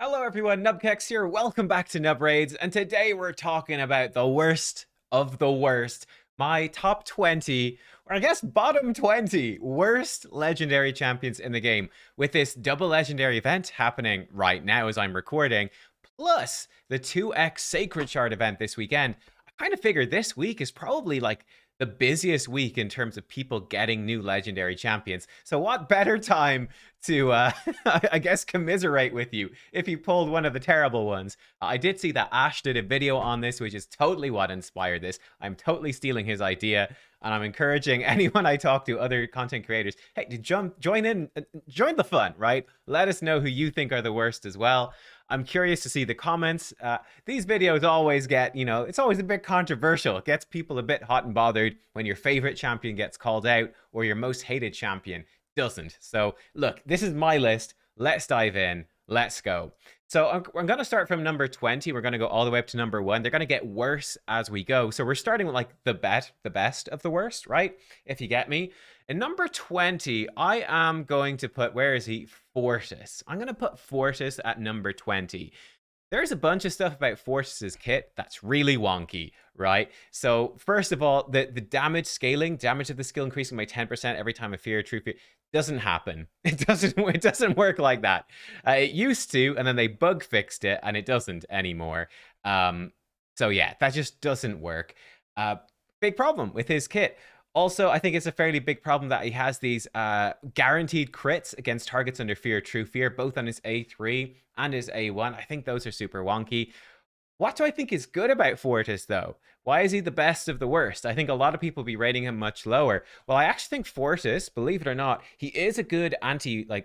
Hello everyone, nubkeks here. Welcome back to Nub Raids, and today we're talking about the worst of the worst. My top 20, or I guess bottom 20 worst legendary champions in the game, with this double legendary event happening right now as I'm recording, plus the 2x Sacred Shard event this weekend. I kind of figured this week is probably like the busiest week in terms of people getting new legendary champions. So what better time to, I guess, commiserate with you if you pulled one of the terrible ones. I did see that Ash did a video on this, which is totally what inspired this. I'm totally stealing his idea, and I'm encouraging anyone I talk to, other content creators, hey, to join in, join the fun, right? Let us know who you think are the worst as well. I'm curious to see the comments. These videos always get, it's always a bit controversial. It gets people a bit hot and bothered when your favorite champion gets called out or your most hated champion doesn't. So look, this is my list. Let's dive in. Let's go. So I'm going to start from number 20. We're going to go all the way up to number 1. They're going to get worse as we go. So we're starting with like the best of the worst, right? If you get me. In number 20, I am going to put, where is he? Fortis. I'm going to put Fortis at number 20. There's a bunch of stuff about Fortis's kit that's really wonky, right? So first of all, the damage scaling, damage of the skill increasing by 10% every time a fear, true fear, doesn't happen. It doesn't work like that. It used to, and then they bug fixed it, and it doesn't anymore. So yeah, that just doesn't work. Big problem with his kit. Also, I think it's a fairly big problem that he has these guaranteed crits against targets under fear, true fear, both on his A3 and his A1. I think those are super wonky. What do I think is good about Fortis, though? Why is he the best of the worst? I think a lot of people be rating him much lower. Well, I actually think Fortis, believe it or not, he is a good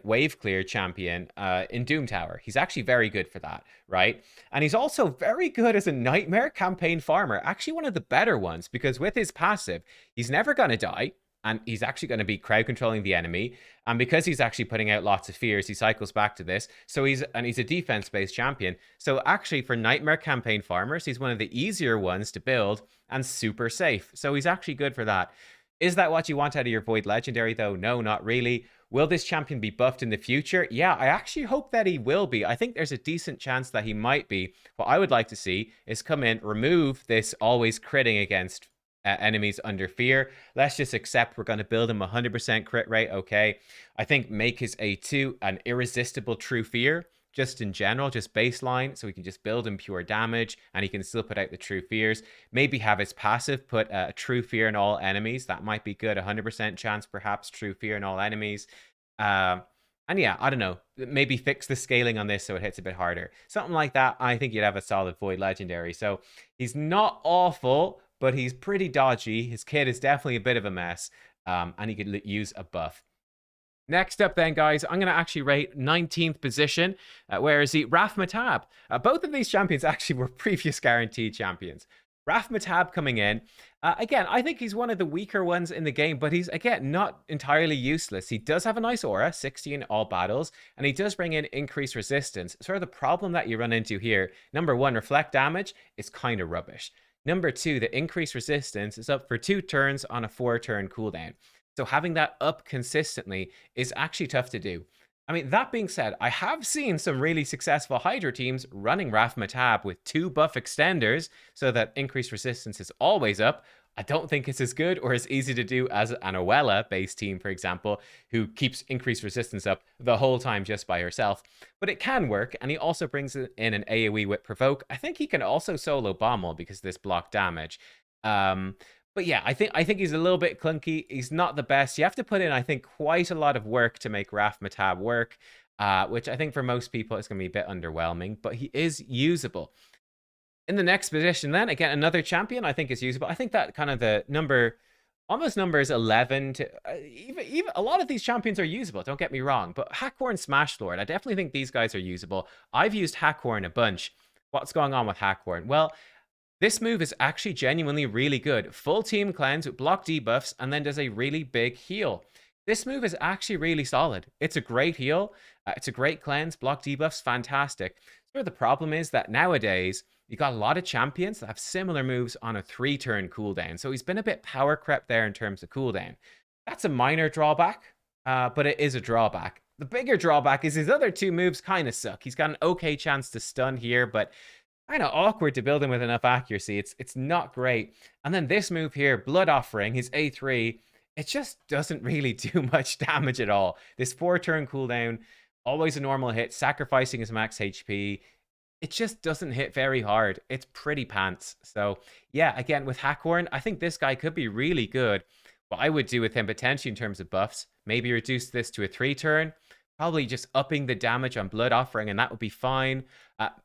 wave clear champion in Doom Tower. He's actually very good for that, right? And he's also very good as a nightmare campaign farmer. Actually, one of the better ones, because with his passive, he's never going to die. And he's actually going to be crowd controlling the enemy. And because he's actually putting out lots of fears, he cycles back to this. So he's a defense-based champion. So actually for Nightmare campaign farmers, he's one of the easier ones to build and super safe. So he's actually good for that. Is that what you want out of your Void Legendary, though? No, not really. Will this champion be buffed in the future? Yeah, I actually hope that he will be. I think there's a decent chance that he might be. What I would like to see is come in, remove this always critting against enemies under fear. Let's just accept we're going to build him 100% crit rate. Okay, I think make his A2 an irresistible true fear, just in general, just baseline, so we can just build him pure damage and he can still put out the true fears. Maybe have his passive put a true fear in all enemies. That might be good. 100% chance perhaps true fear in all enemies. And yeah, I don't know, maybe fix the scaling on this so it hits a bit harder, something like that. I think you'd have a solid Void Legendary. So he's not awful, but he's pretty dodgy. His kit is definitely a bit of a mess, and he could use a buff. Next up then, guys, I'm going to actually rate 19th position. Where is he? Rafmatab. Both of these champions actually were previous guaranteed champions. Rafmatab coming in. Again, I think he's one of the weaker ones in the game, but he's, again, not entirely useless. He does have a nice aura, 60 in all battles, and he does bring in increased resistance. Sort of the problem that you run into here, number one, reflect damage is kind of rubbish. Number two, the increased resistance is up for 2 turns on a 4-turn cooldown. So having that up consistently is actually tough to do. I mean, that being said, I have seen some really successful Hydra teams running Rafmatab with 2 buff extenders so that increased resistance is always up. I don't think it's as good or as easy to do as an Oella-based team, for example, who keeps increased resistance up the whole time just by herself. But it can work, and he also brings in an AoE with Provoke. I think he can also solo Bommel because of this block damage. But yeah, I think he's a little bit clunky. He's not the best. You have to put in, I think, quite a lot of work to make Rafmatab work, which I think for most people is going to be a bit underwhelming, but he is usable. In the next position then, again, another champion I think is usable. I think that kind of the almost numbers 11 to even a lot of these champions are usable, don't get me wrong, but hackcore and Smashlord, I definitely think these guys are usable. I've used hackcore a bunch. What's going on with hackcore? Well, this move is actually genuinely really good. Full team cleanse with block debuffs and then does a really big heal. This move is actually really solid. It's a great heal. It's a great cleanse. Block debuffs, fantastic. So the problem is that nowadays, you got a lot of champions that have similar moves on a 3-turn cooldown. So he's been a bit power crept there in terms of cooldown. That's a minor drawback, but it is a drawback. The bigger drawback is his other two moves kind of suck. He's got an okay chance to stun here, but kind of awkward to build him with enough accuracy. It's not great. And then this move here, Blood Offering, his A3, it just doesn't really do much damage at all. This 4-turn cooldown, always a normal hit, sacrificing his max HP. It just doesn't hit very hard. It's pretty pants. So yeah, again, with Hackhorn, I think this guy could be really good. What I would do with him potentially in terms of buffs, maybe reduce this to a 3-turn, probably just upping the damage on Blood Offering, and that would be fine.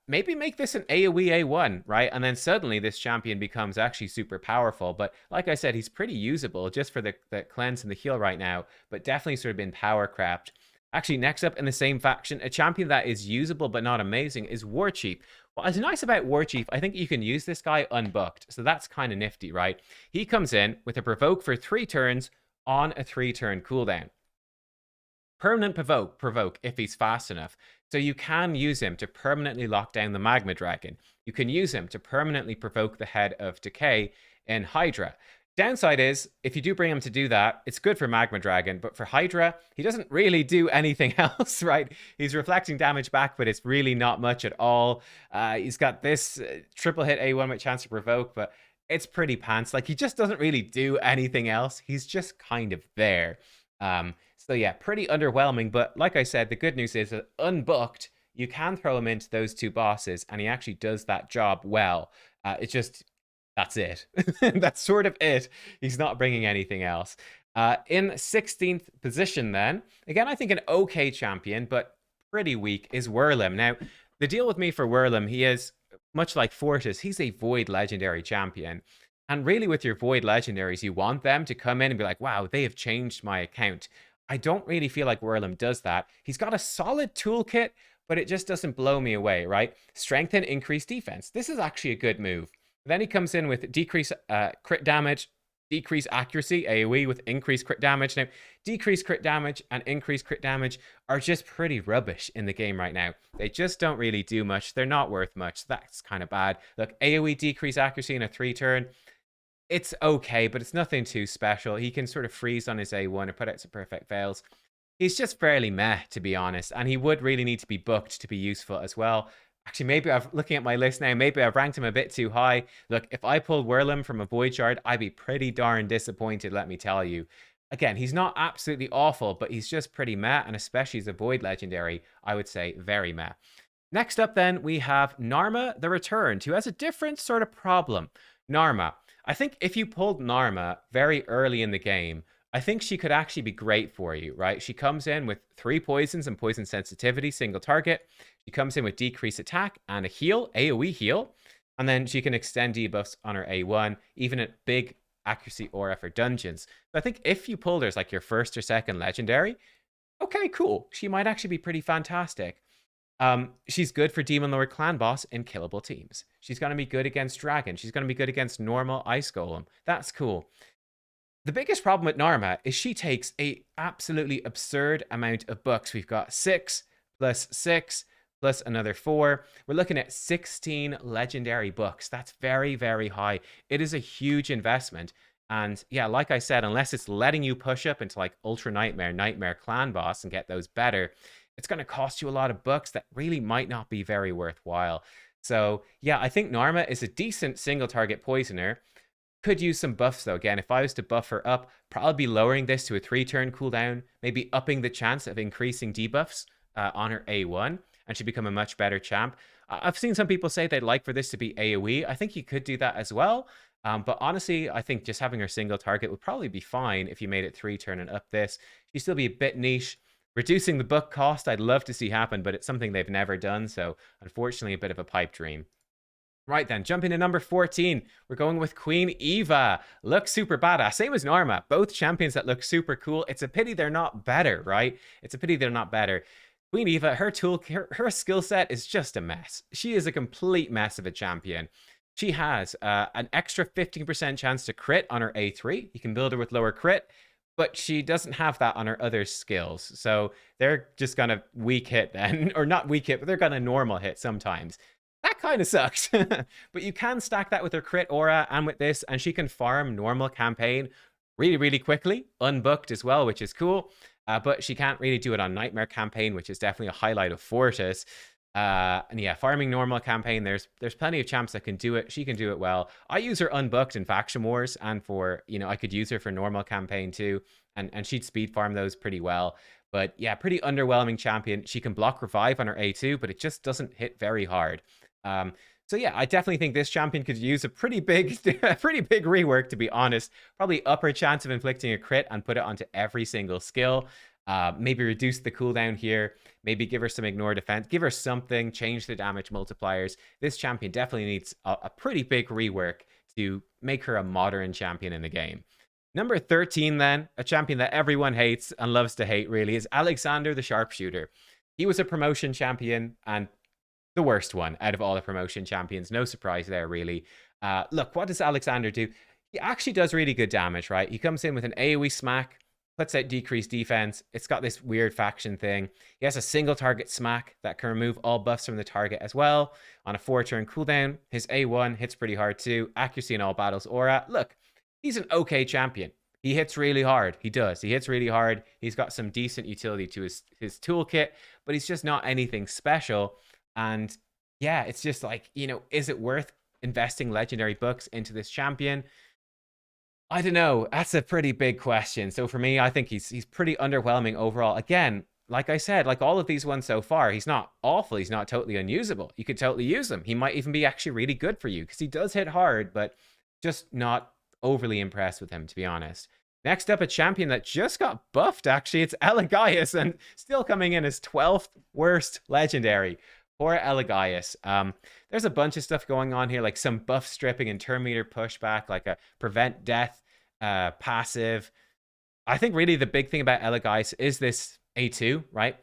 Maybe make this an AoE A1, right? And then suddenly this champion becomes actually super powerful. But like I said, he's pretty usable just for the cleanse and the heal right now, but definitely sort of been power crapped. Actually, next up in the same faction, a champion that is usable but not amazing is Warchief. What's nice about Warchief, I think you can use this guy unbooked, so that's kind of nifty, right? He comes in with a provoke for 3 turns on a 3-turn cooldown. Permanent provoke if he's fast enough. So you can use him to permanently lock down the Magma Dragon. You can use him to permanently provoke the Head of Decay in Hydra. Downside is, if you do bring him to do that, it's good for Magma Dragon, but for Hydra, he doesn't really do anything else, right? He's reflecting damage back, but it's really not much at all. He's got this triple hit A1 with chance to provoke, but it's pretty pants. Like, he just doesn't really do anything else. He's just kind of there. So yeah, pretty underwhelming, but like I said, the good news is that unbooked, you can throw him into those 2 bosses, and he actually does that job well. It's just... that's it. That's sort of it. He's not bringing anything else. In 16th position then, again, I think an okay champion, but pretty weak, is Werlim. Now, the deal with me for Werlim, he is, much like Fortis, he's a Void Legendary champion. And really with your Void Legendaries, you want them to come in and be like, wow, they have changed my account. I don't really feel like Werlim does that. He's got a solid toolkit, but it just doesn't blow me away, right? Strengthen, increase defense. This is actually a good move. Then he comes in with decrease crit damage, decrease accuracy, AoE with increased crit damage. Now, decreased crit damage and increased crit damage are just pretty rubbish in the game right now. They just don't really do much. They're not worth much. That's kind of bad. Look, AoE decrease accuracy in a 3-turn. It's okay, but it's nothing too special. He can sort of freeze on his A1 and put out some perfect fails. He's just fairly meh, to be honest, and he would really need to be booked to be useful as well. Actually, maybe looking at my list now, maybe I've ranked him a bit too high. Look, if I pulled Werlim from a Void Shard, I'd be pretty darn disappointed, let me tell you. Again, he's not absolutely awful, but he's just pretty meh, and especially as a Void Legendary, I would say very meh. Next up then, we have Narma the Returned, who has a different sort of problem. Narma. I think if you pulled Narma very early in the game, I think she could actually be great for you, right? She comes in with 3 poisons and poison sensitivity, single target. She comes in with decreased attack and a heal, AoE heal. And then she can extend debuffs on her A1, even at big accuracy aura for dungeons. So I think if you pulled her as like your 1st or 2nd legendary, okay, cool. She might actually be pretty fantastic. She's good for Demon Lord Clan Boss in killable teams. She's going to be good against Dragon. She's going to be good against normal Ice Golem. That's cool. The biggest problem with Narma is she takes a absolutely absurd amount of books. We've got 6 plus 6 plus another 4. We're looking at 16 legendary books. That's very, very high. It is a huge investment. And yeah, like I said, unless it's letting you push up into like Ultra Nightmare, Nightmare Clan Boss and get those better, it's going to cost you a lot of books that really might not be very worthwhile. So yeah, I think Narma is a decent single target poisoner. Could use some buffs though. Again, if I was to buff her up, probably be lowering this to a 3-turn cooldown, maybe upping the chance of increasing debuffs on her A1, and she'd become a much better champ. I've seen some people say they'd like for this to be AoE. I think you could do that as well. But honestly, I think just having her single target would probably be fine if you made it 3-turn and up this. She'd still be a bit niche. Reducing the book cost, I'd love to see happen, but it's something they've never done, so unfortunately a bit of a pipe dream. Right then, jumping to number 14, we're going with Queen Eva. Looks super badass. Same as Narma. Both champions that look super cool. It's a pity they're not better, right? It's a pity they're not better. Queen Eva, her skill set is just a mess. She is a complete mess of a champion. She has an extra 15% chance to crit on her A3. You can build her with lower crit, but she doesn't have that on her other skills. So they're just gonna weak hit then, or not weak hit, but they're gonna normal hit sometimes. That kind of sucks. But you can stack that with her crit aura and with this, and she can farm normal campaign really, really quickly, unbooked as well, which is cool. But she can't really do it on Nightmare campaign, which is definitely a highlight of Fortis. And yeah, farming normal campaign, there's plenty of champs that can do it. She can do it well. I use her unbooked in faction wars, and for, you know, I could use her for normal campaign too, and she'd speed farm those pretty well. But yeah, pretty underwhelming champion. She can block revive on her A2, but it just doesn't hit very hard. So yeah, I definitely think this champion could use a pretty big, a pretty big rework, to be honest. Probably upper chance of inflicting a crit and put it onto every single skill. Maybe reduce the cooldown here. Maybe give her some ignore defense. Give her something. Change the damage multipliers. This champion definitely needs a pretty big rework to make her a modern champion in the game. Number 13, then, a champion that everyone hates and loves to hate, really, is Alexander the Sharpshooter. He was a promotion champion and the worst one out of all the promotion champions. No surprise there, really. Look, what does Alexander do? He actually does really good damage, right? He comes in with an AoE smack, puts out decreased defense. It's got this weird faction thing. He has a single target smack that can remove all buffs from the target as well. On a 4-turn cooldown, his A1 hits pretty hard too. Accuracy in all battles aura. Look, he's an okay champion. He hits really hard. He does. He hits really hard. He's got some decent utility to his toolkit, but he's just not anything special. And yeah, it's just like, you know, is it worth investing legendary books into this champion? I don't know. That's a pretty big question. So for me, I think he's pretty underwhelming overall. Again, like I said, like all of these ones so far, he's not awful. He's not totally unusable. You could totally use him. He might even be actually really good for you because he does hit hard, but just not overly impressed with him, to be honest. Next up, a champion that just got buffed, actually. It's Elegance, and still coming in as 12th worst legendary. Poor Elegance. There's a bunch of stuff going on here, like some buff stripping and turn meter pushback, like a prevent death passive. I think really the big thing about Elegance is this A2, right?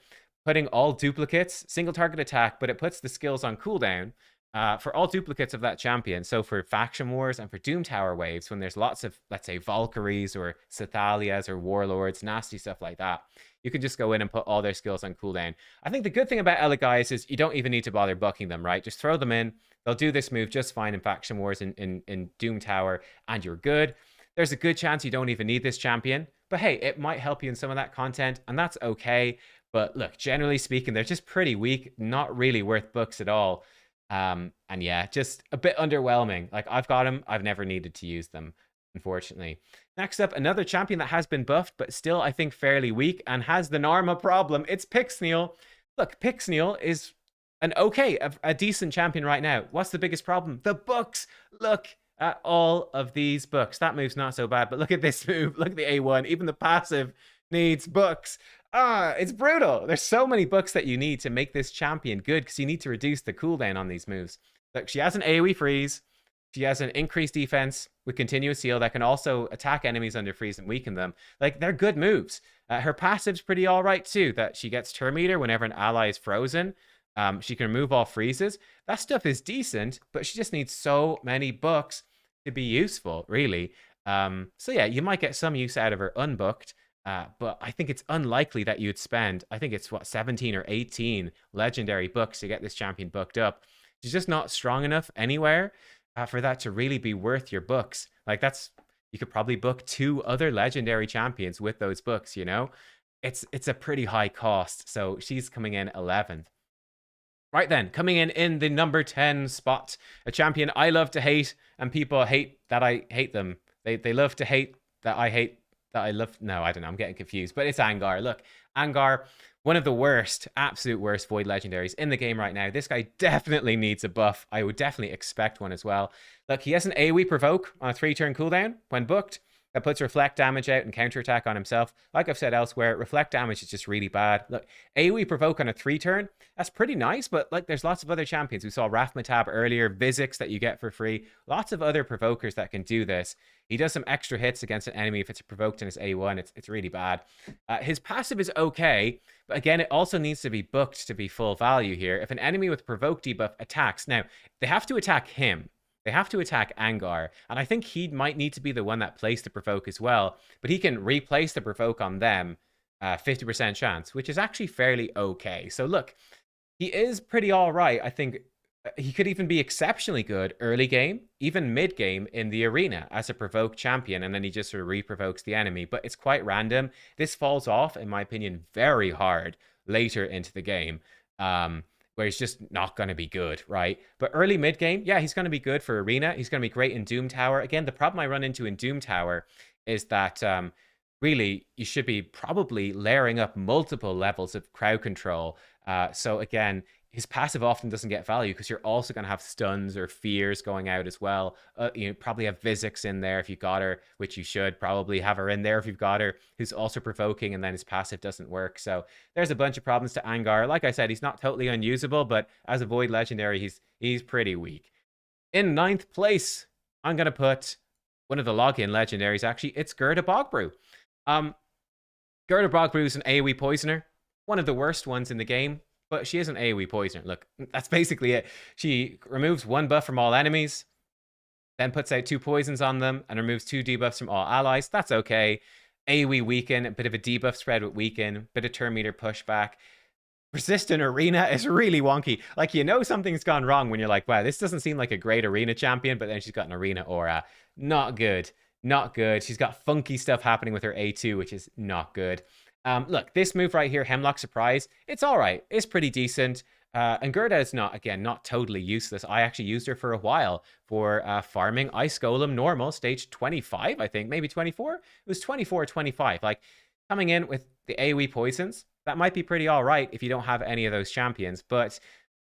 Putting all duplicates, single target attack, but it puts the skills on cooldown for all duplicates of that champion. So for faction wars and for Doom Tower waves, when there's lots of, let's say, Valkyries or Cythalias or Warlords, nasty stuff like that, you can just go in and put all their skills on cooldown. I think the good thing about Elegance is you don't even need to bother bucking them, right? Just throw them in. They'll do this move just fine in faction wars in Doom Tower, and you're good. There's a good chance you don't even need this champion, but hey, it might help you in some of that content, and that's okay. But look, generally speaking, they're just pretty weak, not really worth books at all. And yeah, just a bit underwhelming. Like, I've got them, I've never needed to use them, unfortunately. Next up, another champion that has been buffed, but still, I think, fairly weak and has the Narma problem. It's Pixnil. Look, Pixnil is an okay, a decent champion right now. What's the biggest problem? The books. Look at all of these books. That move's not so bad, but look at this move. Look at the A1. Even the passive needs books. It's brutal. There's so many books that you need to make this champion good because you need to reduce the cooldown on these moves. Look, she has an AoE freeze. She has an increased defense with continuous heal that can also attack enemies under freeze and weaken them. Like, they're good moves. Her passive's pretty all right too, that she gets turn meter whenever an ally is frozen. She can remove all freezes. That stuff is decent, but she just needs so many books to be useful, really. So yeah, you might get some use out of her unbooked. But I think it's unlikely that you'd spend, I think it's what, 17 or 18 legendary books to get this champion booked up. She's just not strong enough anywhere for that to really be worth your books. Like, that's, you could probably book 2 other legendary champions with those books, you know? It's a pretty high cost. So she's coming in 11th. Right then, coming in the number 10 spot, a champion I love to hate, and people hate that I hate them. They love to hate that I hate that I love. No, I don't know. I'm getting confused. But it's Angar. Look, Angar, one of the worst, absolute worst Void Legendaries in the game right now. This guy definitely needs a buff. I would definitely expect one as well. Look, he has an AoE provoke on a 3-turn cooldown when booked. That puts reflect damage out and counterattack on himself. Like I've said elsewhere, reflect damage is just really bad. Look, AoE provoke on a 3-turn, that's pretty nice, but like, there's lots of other champions. We saw rafmatab earlier, Vizix that you get for free. Lots of other provokers that can do this. He does some extra hits against an enemy if it's provoked in his A1. It's really bad. His passive is okay, but again, it also needs to be booked to be full value here. If an enemy with provoke debuff attacks, now, they have to attack him. They have to attack Angar, and I think he might need to be the one that placed the provoke as well, but he can replace the provoke on them, 50% chance, which is actually fairly okay. So look, he is pretty all right. I think He could even be exceptionally good early game, even mid game in the arena as a provoked champion, and then he just sort of re-provokes the enemy. But it's quite random. This falls off, in my opinion, very hard later into the game, where he's just not going to be good, right? But early mid game, yeah, he's going to be good for arena. He's going to be great in Doom Tower. Again, the problem I run into in Doom Tower is that really you should be probably layering up multiple levels of crowd control. So again, his passive often doesn't get value because you're also going to have stuns or fears going out as well. You probably have Vizix in there if you got her, which you should probably have her in there if you've got her, who's also provoking, and then his passive doesn't work. So there's a bunch of problems to Angar. Like I said, he's not totally unusable, but as a Void Legendary, he's pretty weak. In 9th place, I'm going to put one of the login legendaries, actually. It's Gerda Bogbrew. Gerda Bogbrew is an AoE poisoner, one of the worst ones in the game, but she is an AoE poisoner. Look, that's basically it. She removes 1 buff from all enemies, then puts out 2 poisons on them, and removes 2 debuffs from all allies. That's okay. AoE weaken, a bit of a debuff spread with weaken, bit of turn meter pushback. Persistent arena is really wonky. Like, you know something's gone wrong when you're like, wow, this doesn't seem like a great arena champion, but then she's got an arena aura. Not good. Not good. She's got funky stuff happening with her A2, which is not good. Look, this move right here, Hemlock Surprise, it's all right. It's pretty decent. And Gerda is not, again, not totally useless. I actually used her for a while for farming Ice Golem normal, stage 25, I think, maybe 24? It was 24 or 25. Like, coming in with the AoE poisons, that might be pretty all right if you don't have any of those champions. But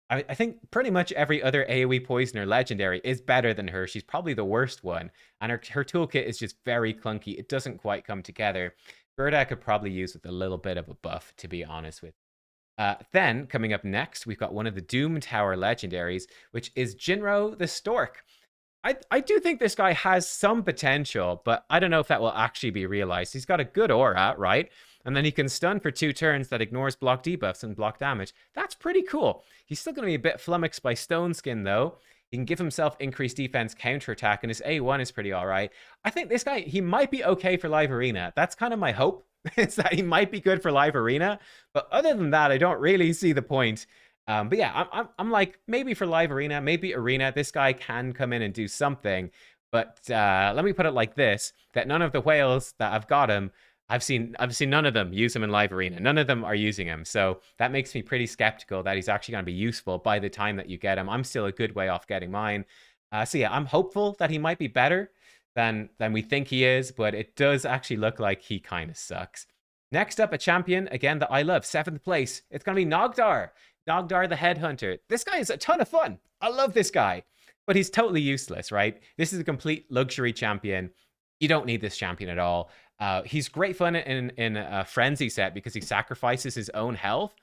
I think pretty much every other AoE poisoner legendary is better than her. She's probably the worst one. And her toolkit is just very clunky. It doesn't quite come together. Gerda I could probably use with a little bit of a buff, to be honest with you. Then, coming up next, we've got one of the Doom Tower legendaries, which is Jinro the Stork. I do think this guy has some potential, but I don't know if that will actually be realized. He's got a good aura, right? And then he can stun for 2 turns that ignores block debuffs and block damage. That's pretty cool. He's still going to be a bit flummoxed by Stone Skin, though. He can give himself increased defense counterattack, and his A1 is pretty all right. I think this guy, he might be okay for Live Arena. That's kind of my hope, is that he might be good for Live Arena. But other than that, I don't really see the point. But yeah, I'm like, maybe for Live Arena, maybe Arena, this guy can come in and do something. But let me put it like this, that none of the whales that have got him, I've seen none of them use him in Live Arena. None of them are using him. So that makes me pretty skeptical that he's actually going to be useful by the time that you get him. I'm still a good way off getting mine. So yeah, I'm hopeful that he might be better than we think he is, but it does actually look like he kind of sucks. Next up, a champion, again, that I love, 7th place. It's going to be Nogdar. Nogdar the Headhunter. This guy is a ton of fun. I love this guy. But he's totally useless, right? This is a complete luxury champion. You don't need this champion at all. He's great fun in a Frenzy set because he sacrifices his own health.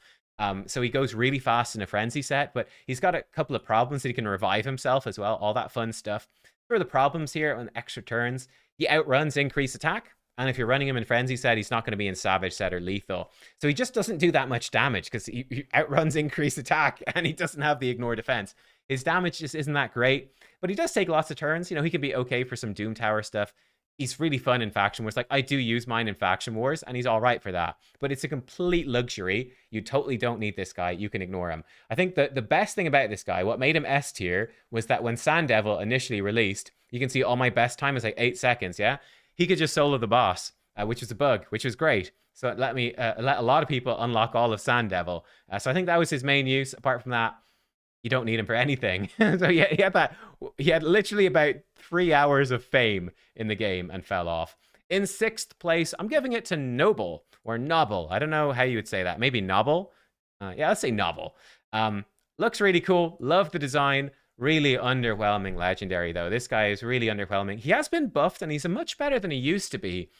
So he goes really fast in a Frenzy set, but he's got a couple of problems that he can revive himself as well. All that fun stuff. For the problems here on extra turns, he outruns increased attack. And if you're running him in Frenzy set, he's not going to be in Savage set or Lethal. So he just doesn't do that much damage because he outruns increased attack and he doesn't have the ignore defense. His damage just isn't that great, but he does take lots of turns. You know, he can be okay for some Doom Tower stuff. He's really fun in Faction Wars. Like, I do use mine in Faction Wars, and he's all right for that. But it's a complete luxury. You totally don't need this guy. You can ignore him. I think the best thing about this guy, what made him S tier, was that when Sand Devil initially released, you can see all my best time is like 8 seconds, yeah? He could just solo the boss, which was a bug, which was great. So it let a lot of people unlock all of Sand Devil. So I think that was his main use. Apart from that, you don't need him for anything. So yeah, he had literally about 3 hours of fame in the game and fell off. In 6th place, I'm giving it to Noble or Noble. I don't know how you would say that. Maybe Noble. Yeah, let's say Noble. Looks really cool. Love the design. Really underwhelming legendary, though. This guy is really underwhelming. He has been buffed, and he's much better than he used to be.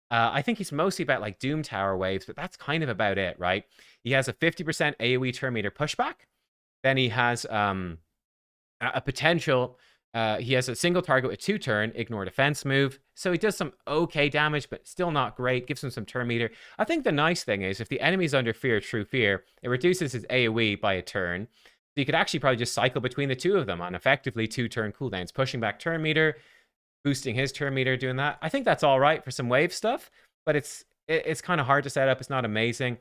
I think he's mostly about, like, Doom Tower waves, but that's kind of about it, right? He has a 50% AoE turn meter pushback. Then he has a potential... he has a single target with 2 turn, ignore defense move. So he does some okay damage, but still not great. Gives him some turn meter. I think the nice thing is, if the enemy's under fear, true fear, it reduces his AoE by a turn. So you could actually probably just cycle between the two of them on effectively 2 turn cooldowns, pushing back turn meter, boosting his turn meter, doing that. I think that's all right for some wave stuff, but it's kind of hard to set up. It's not amazing.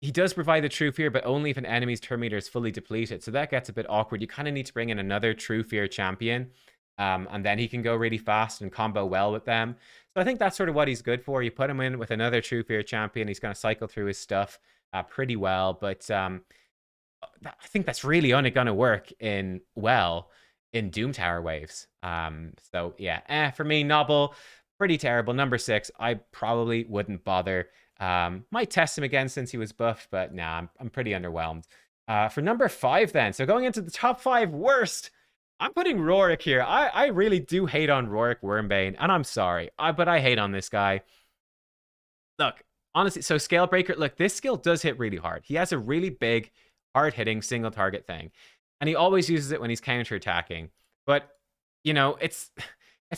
he does provide the True Fear, but only if an enemy's turn meter is fully depleted. So that gets a bit awkward. You kind of need to bring in another True Fear champion, and then he can go really fast and combo well with them. So I think that's sort of what he's good for. You put him in with another True Fear champion, he's going to cycle through his stuff pretty well. But I think that's really only going to work in Doom Tower waves. So yeah, for me, Noble, pretty terrible. Number 6, I probably wouldn't bother. Might test him again since he was buffed, but nah, I'm pretty underwhelmed. For number 5 then, so going into the top 5 worst, I'm putting Rorik here. I really do hate on Rorik Wormbane, and I'm sorry, but I hate on this guy. Look, honestly, so Scale Breaker, look, this skill does hit really hard. He has a really big, hard-hitting single target thing, and he always uses it when he's counter-attacking. But, you know, it's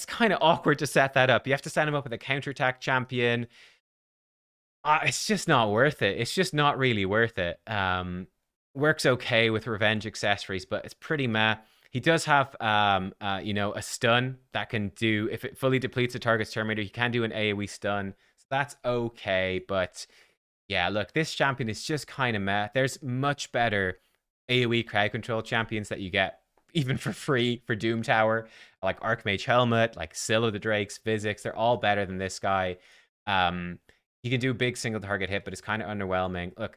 kind of awkward to set that up. You have to set him up with a counter-attack champion. It's just not worth it. It's just not really worth it. Works okay with revenge accessories, but it's pretty meh. He does have, you know, a stun that can do, if it fully depletes a target's turn meter, he can do an AoE stun. So that's okay, but yeah, look, this champion is just kind of meh. There's much better AoE crowd control champions that you get even for free for Doom Tower, like Archmage Helmet, like Scylla the Drakes, Physics. They're all better than this guy. He can do a big single target hit, but it's kind of underwhelming. Look,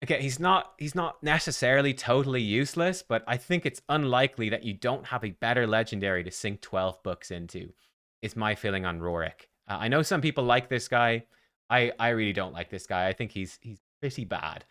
okay, he's not necessarily totally useless, but I think it's unlikely that you don't have a better legendary to sink 12 books into, is my feeling on Rorik. I know some people like this guy. I really don't like this guy. I think he's pretty bad.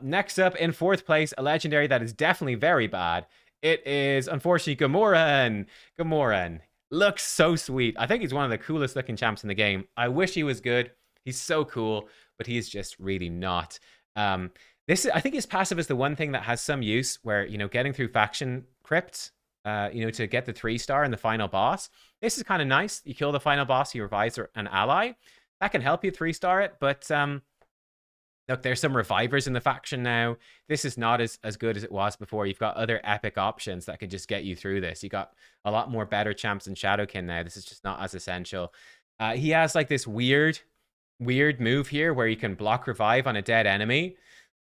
Next up, in 4th place, a legendary that is definitely very bad. It is, unfortunately, Gamora. Gamora looks so sweet. I think he's one of the coolest looking champs in the game. I wish he was good. He's so cool, but he's just really not. I think his passive is the one thing that has some use, where, you know, getting through faction crypts, you know, to get the 3-star in the final boss. This is kind of nice. You kill the final boss, you revive an ally. That can help you 3-star it, but look, there's some revivers in the faction now. This is not as good as it was before. You've got other epic options that could just get you through this. You got a lot more better champs than Shadowkin now. This is just not as essential. He has like this weird move here where you can block revive on a dead enemy,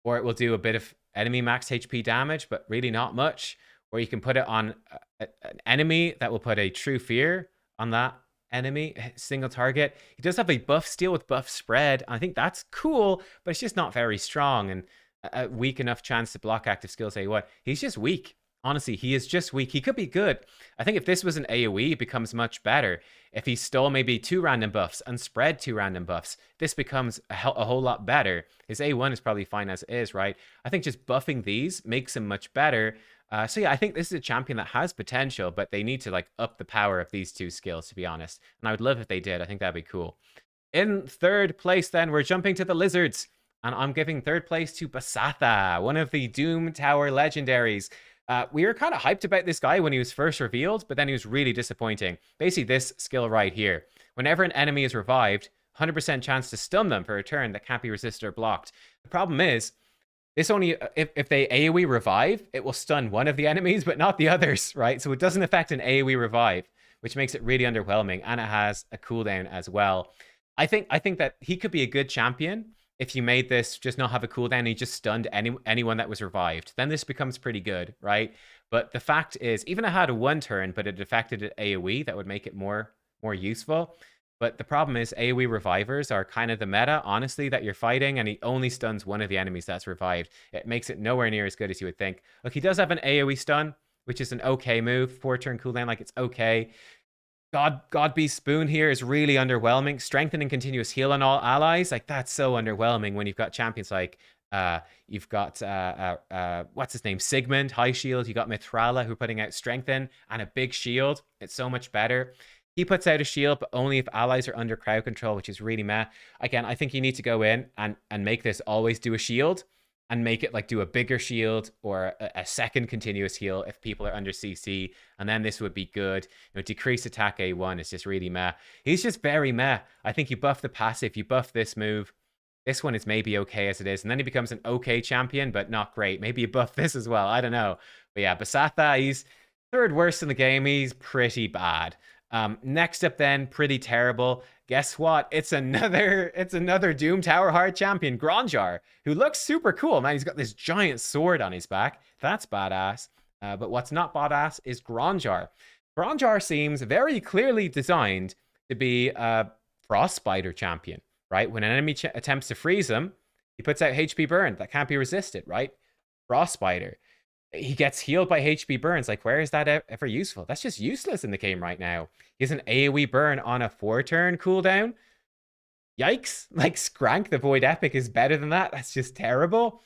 or it will do a bit of enemy max HP damage, but really not much. Or you can put it on an enemy that will put a True Fear on that enemy, single target. He does have a buff steal with buff spread. I think that's cool, but it's just not very strong and a weak enough chance to block active skills A1. He's just weak. Honestly, he is just weak. He could be good. I think if this was an AoE, it becomes much better. If he stole maybe 2 random buffs and spread 2 random buffs, this becomes a whole lot better. His A1 is probably fine as it is, right? I think just buffing these makes him much better. So yeah, I think this is a champion that has potential, but they need to like up the power of these 2 skills, to be honest. And I would love if they did. I think that'd be cool. In 3rd place, then, we're jumping to the Lizards. And I'm giving 3rd place to Basata, one of the Doom Tower legendaries. We were kind of hyped about this guy when he was first revealed, but then he was really disappointing. Basically, this skill right here. Whenever an enemy is revived, 100% chance to stun them for a turn that can't be resisted or blocked. The problem is, this only, if they AoE revive, it will stun one of the enemies, but not the others, right? So it doesn't affect an AoE revive, which makes it really underwhelming, and it has a cooldown as well. I think that he could be a good champion if you made this just not have a cooldown and he just stunned anyone that was revived. Then this becomes pretty good, right? But the fact is, even if it had a 1 turn, but it affected an AoE, that would make it more useful. But the problem is AoE revivers are kind of the meta, honestly, that you're fighting, and he only stuns one of the enemies that's revived. It makes it nowhere near as good as you would think. Look, he does have an AoE stun, which is an okay move. 4-turn cooldown, like, it's okay. God Beast Spoon here is really underwhelming. Strengthen and continuous heal on all allies. Like, that's so underwhelming when you've got champions like, you've got, what's his name? Sigmund, high shield. You got Mithrala, who are putting out strengthen and a big shield. It's so much better. He puts out a shield, but only if allies are under crowd control, which is really meh. Again, I think you need to go in and make this always do a shield, and make it like do a bigger shield or a second continuous heal if people are under CC, and then this would be good. You know, decrease attack A1 is just really meh. He's just very meh. I think you buff the passive, you buff this move. This one is maybe okay as it is, and then he becomes an okay champion, but not great. Maybe you buff this as well. I don't know. But yeah, Basata, he's 3rd worst in the game. He's pretty bad. Next up then, pretty terrible. Guess what? It's another Doom Tower Hard champion, Grandjar, who looks super cool, man. He's got this giant sword on his back. That's badass. But what's not badass is Grandjar. Grandjar seems very clearly designed to be a Frost Spider champion, right? When an enemy attempts to freeze him, he puts out HP burn that can't be resisted, right? Frost Spider. He gets healed by HP burns. Like, where is that ever useful? That's just useless in the game right now. He has an AoE burn on a 4-turn cooldown. Yikes. Like, Skrank the Void Epic is better than that. That's just terrible.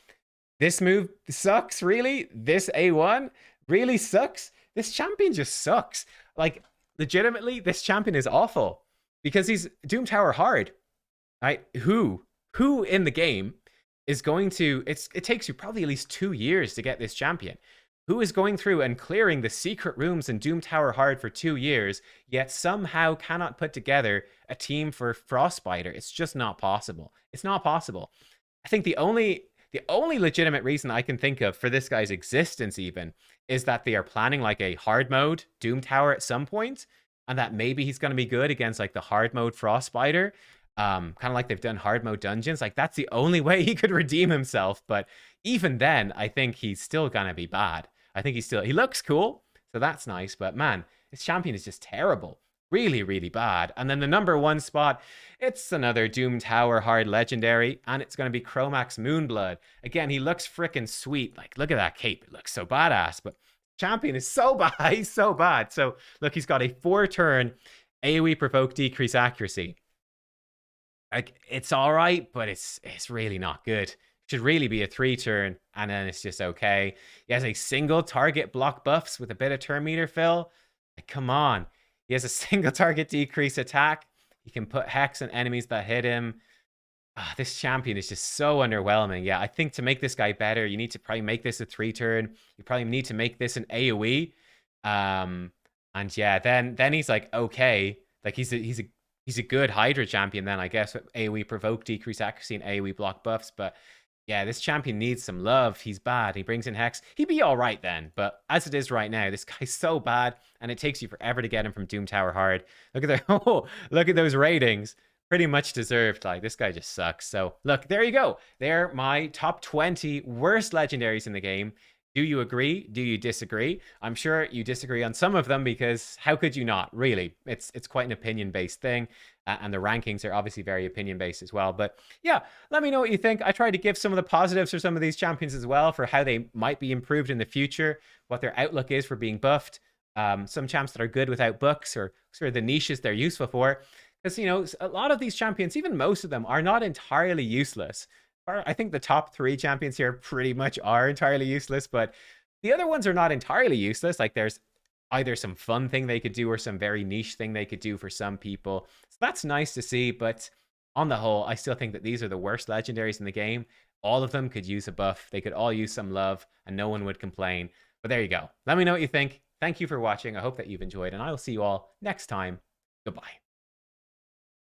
This move sucks, really? This A1 really sucks? This champion just sucks. Like, legitimately, this champion is awful. Because he's Doom Tower hard. Right? Who in the game is going to... It takes you probably at least 2 years to get this champion. Who is going through and clearing the secret rooms in Doom Tower hard for 2 years, yet somehow cannot put together a team for Frost Spider? It's just not possible. It's not possible. I think the only legitimate reason I can think of for this guy's existence even is that they are planning like a hard mode Doom Tower at some point, and that maybe he's going to be good against like the hard mode Frost Spider. Kind of like they've done hard mode dungeons. Like, that's the only way he could redeem himself. But even then, I think he's still gonna be bad. I think he looks cool, so that's nice. But man, this champion is just terrible. Really, really bad. And then the number 1 spot, it's another Doom Tower hard legendary, and it's gonna be Chromax Moonblood. Again, he looks freaking sweet. Like, look at that cape. It looks so badass. But champion is so bad. He's so bad. So look, he's got a 4-turn AoE provoke decrease accuracy. Like, it's all right, but it's really not good. It should really be a 3-turn, and then it's just okay. He has a single target block buffs with a bit of turn meter fill. Like, come on. He has a single target decrease attack. He can put hex on enemies that hit him. This champion is just so underwhelming. Yeah, I think to make this guy better, you need to probably make this a 3-turn. You probably need to make this an AoE. And yeah, then he's like okay. Like, he's a good Hydra champion then, I guess, with AoE provoke, decrease accuracy, and AoE block buffs. But yeah, this champion needs some love. He's bad. He brings in Hex. He'd be all right then. But as it is right now, this guy's so bad, and it takes you forever to get him from Doom Tower hard. Look at look at those ratings. Pretty much deserved. Like, this guy just sucks. So look, there you go. They're my top 20 worst legendaries in the game. Do you agree? Do you disagree? I'm sure you disagree on some of them, because how could you not, really? It's quite an opinion-based thing, and the rankings are obviously very opinion-based as well. But yeah, let me know what you think. I tried to give some of the positives for some of these champions as well, for how they might be improved in the future, what their outlook is for being buffed, some champs that are good without books, or sort of the niches they're useful for. Because, you know, a lot of these champions, even most of them, are not entirely useless. I think the top 3 champions here pretty much are entirely useless, but the other ones are not entirely useless. Like, there's either some fun thing they could do or some very niche thing they could do for some people. So that's nice to see, but on the whole, I still think that these are the worst legendaries in the game. All of them could use a buff. They could all use some love, and no one would complain. But there you go. Let me know what you think. Thank you for watching. I hope that you've enjoyed, and I will see you all next time. Goodbye.